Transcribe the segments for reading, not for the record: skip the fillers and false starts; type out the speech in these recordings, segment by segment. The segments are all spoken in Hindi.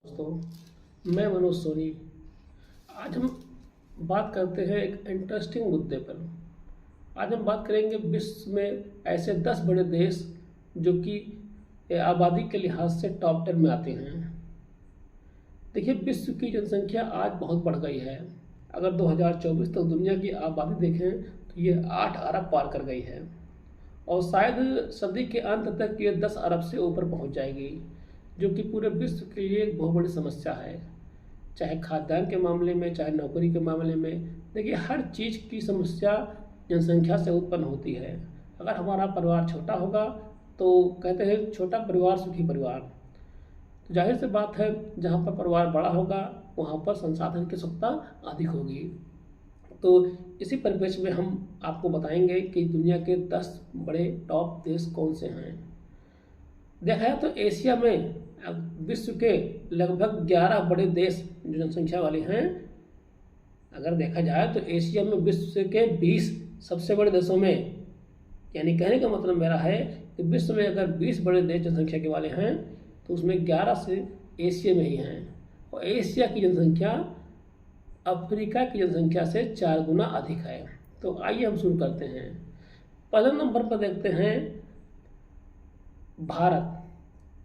दोस्तों, मैं मनोज सोनी। आज हम बात करते हैं एक इंटरेस्टिंग मुद्दे पर। आज हम बात करेंगे विश्व में ऐसे 10 बड़े देश जो कि आबादी के लिहाज से टॉप 10 में आते हैं। देखिए, विश्व की जनसंख्या आज बहुत बढ़ गई है। अगर 2024 तक दुनिया की आबादी देखें तो ये 8 अरब पार कर गई है और शायद सदी के अंत तक ये 10 अरब से ऊपर पहुंच जाएगी, जो कि पूरे विश्व के लिए एक बहुत बड़ी समस्या है। चाहे खाद्यान्न के मामले में, चाहे नौकरी के मामले में। देखिए, हर चीज़ की समस्या जनसंख्या से उत्पन्न होती है। अगर हमारा परिवार छोटा होगा तो कहते हैं छोटा परिवार सुखी परिवार। तो जाहिर सी बात है, जहाँ पर परिवार बड़ा होगा वहाँ पर संसाधन की आवश्यकता अधिक होगी। तो इसी परिप्रेक्ष्य में हम आपको बताएंगे कि दुनिया के 10 बड़े टॉप देश कौन से हैं। देखा जाए तो एशिया में विश्व के लगभग 11 बड़े देश जो जनसंख्या वाले हैं। अगर देखा जाए तो एशिया में विश्व के 20 सबसे बड़े देशों में, यानी कहने का मतलब मेरा है कि विश्व में अगर 20 बड़े देश जनसंख्या के वाले हैं तो उसमें 11 से एशिया में ही हैं। और एशिया की जनसंख्या अफ्रीका की जनसंख्या से 4 गुना अधिक है। तो आइए हम शुरू करते हैं। पहले नंबर पर देखते हैं भारत।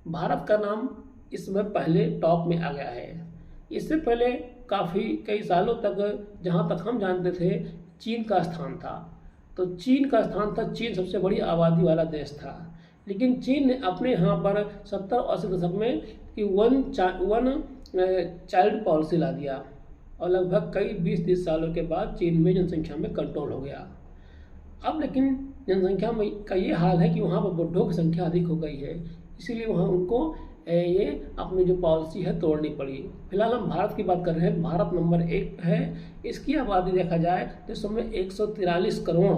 भारत का नाम इस समय पहले टॉप में आ गया है। इससे पहले कई सालों तक, जहाँ तक हम जानते थे, चीन का स्थान था। तो चीन का स्थान था, चीन सबसे बड़ी आबादी वाला देश था। लेकिन चीन ने अपने यहाँ पर 70 और 80 दशक में कि वन चाइल्ड पॉलिसी ला दिया और लगभग कई 20-30 सालों के बाद चीन में जनसंख्या में कंट्रोल हो गया। अब लेकिन जनसंख्या में का ये हाल है कि वहाँ पर बुढ़ों की संख्या अधिक हो गई है, इसीलिए वहाँ उनको ये अपनी जो पॉलिसी है तोड़नी पड़ी। फिलहाल हम भारत की बात कर रहे हैं। भारत नंबर 1 पर है। इसकी आबादी देखा जाए तो इस समय 143 करोड़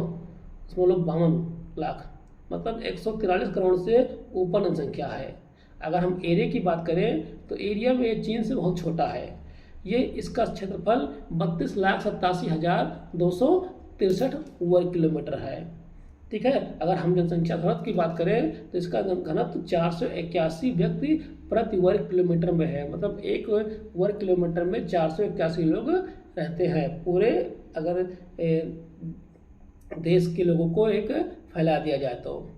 52 लाख, मतलब 143 करोड़ से ऊपर जनसंख्या है। अगर हम एरिया की बात करें तो एरिया में ये चीन से बहुत छोटा है। ये इसका क्षेत्रफल 32,87,263 वर्ग किलोमीटर है। ठीक है। अगर हम जनसंख्या घनत्व की बात करें तो इसका घनत्व 481 व्यक्ति प्रति वर्ग किलोमीटर में है। मतलब एक वर्ग किलोमीटर में 481 लोग रहते हैं। पूरे अगर देश के लोगों को एक फैला दिया जाए तो।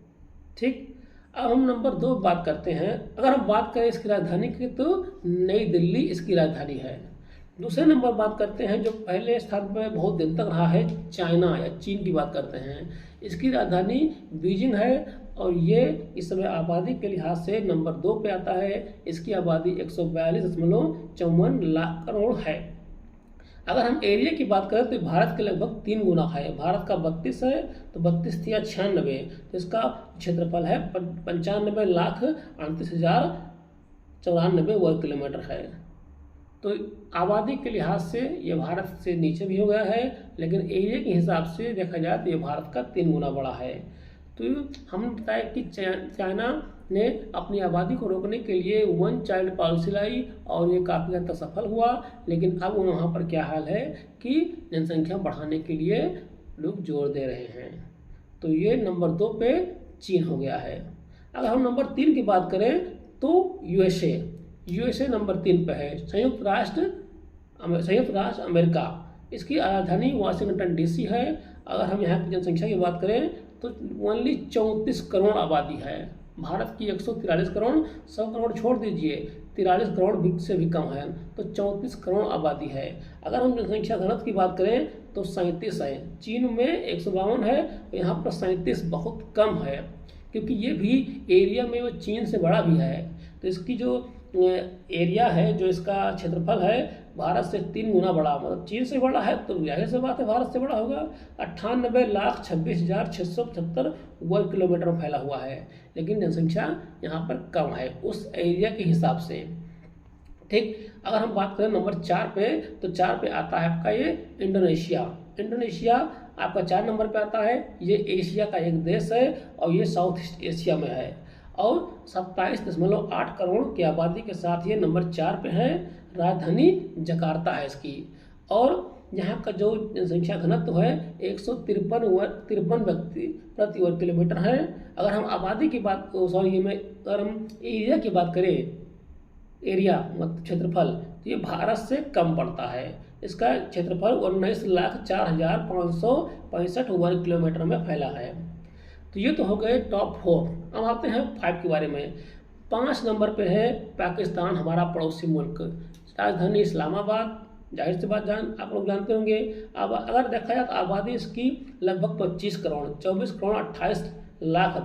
ठीक। अब हम नंबर 2 बात करते हैं। अगर हम बात करें इसकी राजधानी की तो नई दिल्ली इसकी राजधानी है। दूसरे नंबर बात करते हैं जो पहले स्थान पर बहुत दिन तक रहा है, चाइना या चीन की बात करते हैं। इसकी राजधानी बीजिंग है और ये इस समय आबादी के लिहाज से नंबर 2 पे आता है। इसकी आबादी 142.54 लाख करोड़ है। अगर हम एरिया की बात करें तो भारत के लगभग 3 गुना है। भारत का 32 है तो 32 या 96, तो इसका क्षेत्रफल है 95,38,094 वर्ग किलोमीटर है। तो आबादी के लिहाज से ये भारत से नीचे भी हो गया है, लेकिन एरिया के हिसाब से देखा जाए तो ये भारत का 3 गुना बड़ा है। तो हमने बताया कि चाइना ने अपनी आबादी को रोकने के लिए वन चाइल्ड पॉलिसी लाई और ये काफ़ी हद तक सफल हुआ। लेकिन अब वहाँ पर क्या हाल है कि जनसंख्या बढ़ाने के लिए लोग जोर दे रहे हैं। तो ये नंबर 2 पे चीन हो गया है। अगर हम नंबर 3 की बात करें तो यूएसए नंबर 3 पे है। संयुक्त राष्ट्र अमेरिका, इसकी राजधानी वाशिंगटन डीसी है। अगर हम यहाँ की जनसंख्या की बात करें तो ओनली 34 करोड़ आबादी है। भारत की 143 करोड़, 100 करोड़ छोड़ दीजिए, 43 करोड़ से भी कम है, तो 34 करोड़ आबादी है। अगर हम जनसंख्या घनत्व की बात करें तो 37 है। चीन में 152 है, यहाँ पर 37 बहुत कम है, क्योंकि ये भी एरिया में वो चीन से बड़ा भी है। तो इसकी जो एरिया है, जो इसका क्षेत्रफल है, भारत से 3 गुना बड़ा, मतलब चीन से बड़ा है, तो जाहिर सी बात है भारत से बड़ा होगा। 98,26,675 वर्ग किलोमीटर में फैला हुआ है, लेकिन जनसंख्या यहाँ पर कम है उस एरिया के हिसाब से। ठीक। अगर हम बात करें नंबर 4 पे, तो 4 पे आता है आपका ये इंडोनेशिया आपका 4 नंबर पे आता है। ये एशिया का एक देश है और ये साउथ ईस्ट एशिया में है और 27.8 करोड़ की आबादी के साथ ये नंबर 4 पे है। राजधानी जकार्ता है इसकी, और यहाँ का जो जनसंख्या घनत्व है 153 व्यक्ति प्रति वर्ग किलोमीटर है। अगर हम आबादी की बात, अगर हम एरिया की बात करें एरिया मतलब क्षेत्रफल, तो ये भारत से कम पड़ता है। इसका क्षेत्रफल 19,04,565 वर्ग किलोमीटर में फैला है। तो ये तो हो गए टॉप 4। अब आते हैं 5 के बारे में। 5 नंबर पे है पाकिस्तान, हमारा पड़ोसी मुल्क। राजधानी इस्लामाबाद, जाहिर सी बात आप लोग जानते होंगे। अब अगर देखा जाए तो आबादी इसकी लगभग 25 करोड़ 24 करोड़ 28 लाख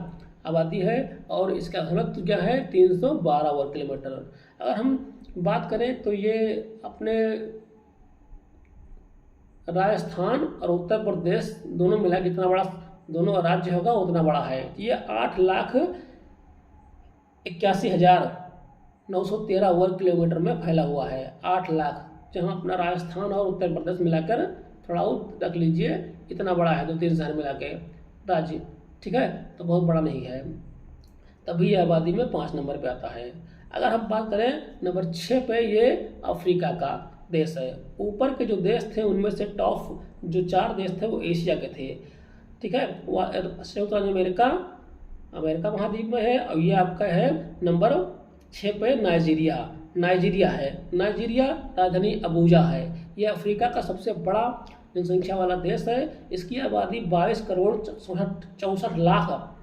आबादी है, और इसका घनत्व क्या है 312 वर्ग किलोमीटर। अगर हम बात करें तो ये अपने राजस्थान और उत्तर प्रदेश दोनों मिला जितना बड़ा दोनों राज्य होगा उतना बड़ा है। ये 8,81,913 वर्ग किलोमीटर में फैला हुआ है। 8 लाख, जहाँ अपना राजस्थान और उत्तर प्रदेश मिलाकर थोड़ा और रख लीजिए, इतना बड़ा है 2-3 शहर मिला के राज्य, ठीक है, तो बहुत बड़ा नहीं है। तभी ये आबादी में 5 नंबर पे आता है। अगर हम बात करें नंबर 6 पे, ये अफ्रीका का देश है। ऊपर के जो देश थे उनमें से टॉप जो 4 देश थे वो एशिया के थे, ठीक है। संयुक्त राज्य अमेरिका महाद्वीप में है। और ये आपका है नंबर 6 पे नाइजीरिया है। नाइजीरिया राजधानी अबूजा है। ये अफ्रीका का सबसे बड़ा जनसंख्या वाला देश है। इसकी आबादी 22 करोड़ 64 लाख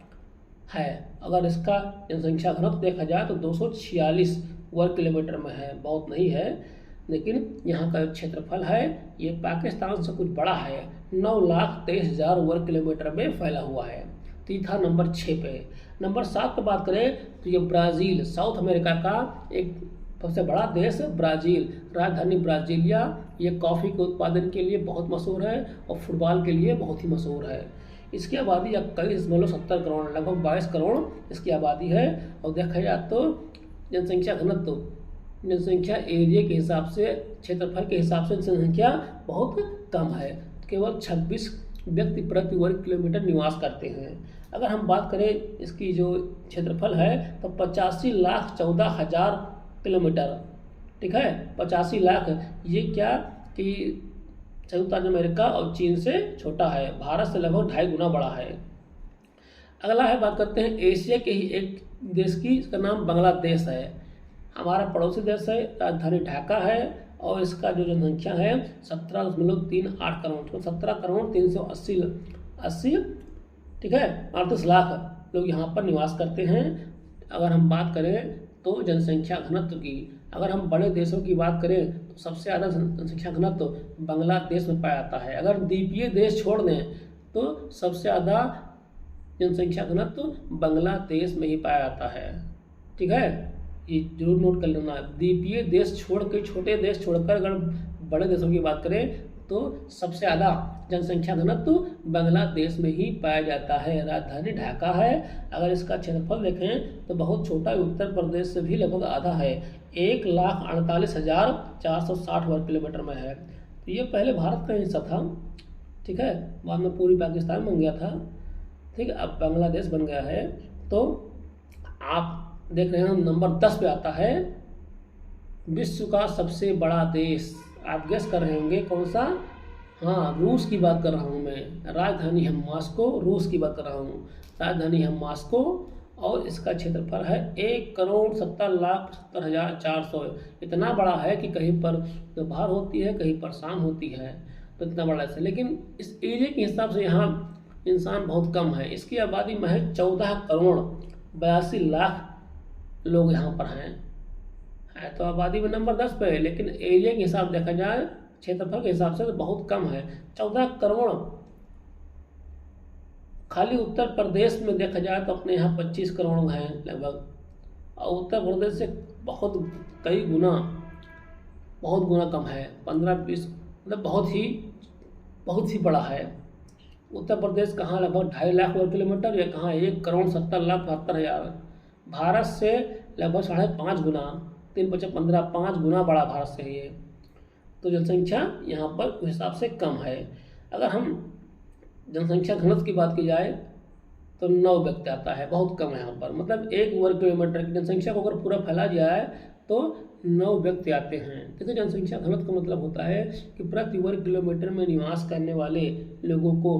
है। अगर इसका जनसंख्या घनत्व देखा जाए तो 246 वर्ग किलोमीटर में है, बहुत नहीं है, लेकिन यहाँ का क्षेत्रफल है ये पाकिस्तान से कुछ बड़ा है। 9,23,000 वर्ग किलोमीटर में फैला हुआ है। तो ये था नंबर 6 पे। नंबर 7 पे बात करें तो ये ब्राज़ील, साउथ अमेरिका का एक सबसे बड़ा देश ब्राज़ील, राजधानी ब्राज़ीलिया। ये कॉफ़ी के उत्पादन के लिए बहुत मशहूर है और फुटबॉल के लिए बहुत ही मशहूर है। इसकी आबादी 21.70 करोड़, लगभग 22 करोड़ इसकी आबादी है। और देखा जाए तो जनसंख्या घनत्व, जनसंख्या एरिया के हिसाब से, क्षेत्रफल के हिसाब से जनसंख्या बहुत कम है। केवल 26 व्यक्ति प्रति वर्ग किलोमीटर निवास करते हैं। अगर हम बात करें इसकी जो क्षेत्रफल है तो 85,14,000 किलोमीटर, ठीक है, 85 लाख। ये क्या कि संयुक्त राज्य अमेरिका और चीन से छोटा है, भारत से लगभग 2.5 गुना बड़ा है। अगला है, बात करते हैं एशिया के ही एक देश की, इसका नाम बांग्लादेश है। हमारा पड़ोसी देश है, राजधानी ढाका है, और इसका जो जनसंख्या है 17.38 करोड़, तो 17 करोड़ 380, ठीक है, 38 लाख लोग यहाँ पर निवास करते हैं। अगर हम बात करें तो जनसंख्या घनत्व की, अगर हम बड़े देशों की बात करें तो सबसे ज़्यादा जनसंख्या घनत्व बांग्लादेश में पाया जाता है। अगर द्वीपीय देश छोड़ दें तो सबसे ज़्यादा जनसंख्या घनत्व बांग्लादेश में ही पाया जाता है, ठीक है, ये जरूर नोट कर लेना। द्वीपीय देश छोड़ के, छोटे देश छोड़कर अगर बड़े देशों की बात करें तो सबसे ज़्यादा जनसंख्या घनत्व बांग्लादेश में ही पाया जाता है। राजधानी ढाका है। अगर इसका क्षेत्रफल देखें तो बहुत छोटा, उत्तर प्रदेश से भी लगभग आधा है, 1,48,460 वर्ग किलोमीटर में है। तो ये पहले भारत का हिस्सा था, ठीक है, बाद में पूरी पाकिस्तान बन गया था, ठीक है, अब बांग्लादेश बन गया है। तो आप देख रहे हैं नंबर 10 पे आता है विश्व का सबसे बड़ा देश। आप गेस कर रहे होंगे कौन सा? हाँ, रूस की बात कर रहा हूँ मैं। राजधानी है मॉस्को, रूस की बात कर रहा हूँ। राजधानी है मॉस्को और इसका क्षेत्रफल है 1,70,70,400। इतना बड़ा है कि कहीं पर दोपहर होती है, कहीं पर शाम होती है, तो इतना बड़ा है। लेकिन इस एरिया के हिसाब से यहाँ इंसान बहुत कम है। इसकी आबादी महज 14 करोड़ 82 लाख लोग यहाँ पर हैं। है तो आबादी में नंबर 10 पे है, लेकिन एरिया के हिसाब देखा जाए, क्षेत्रफल के हिसाब से तो बहुत कम है, 14 करोड़। खाली उत्तर प्रदेश में देखा जाए तो अपने यहाँ 25 करोड़ हैं लगभग, और उत्तर प्रदेश से बहुत गुना कम है, 15-20, मतलब बहुत ही बड़ा है। उत्तर प्रदेश कहाँ लगभग 2.5 लाख वर्ग किलोमीटर, या कहाँ 1,70,72,000। भारत से लगभग 5.5 गुना, 3-5 5 गुना बड़ा भारत से है ये। तो जनसंख्या यहाँ पर उस हिसाब से कम है। अगर हम जनसंख्या घनत्व की बात की जाए तो 9 व्यक्ति आता है, बहुत कम है यहाँ पर। मतलब 1 वर्ग किलोमीटर की जनसंख्या को अगर पूरा फैला जाए तो 9 व्यक्ति आते हैं। देखिए, जनसंख्या घनत्व का मतलब होता है कि प्रति वर्ग किलोमीटर में निवास करने वाले लोगों को,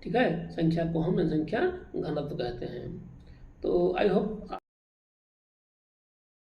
ठीक है, संख्या को हम जनसंख्या घनत्व कहते हैं। तो आई होप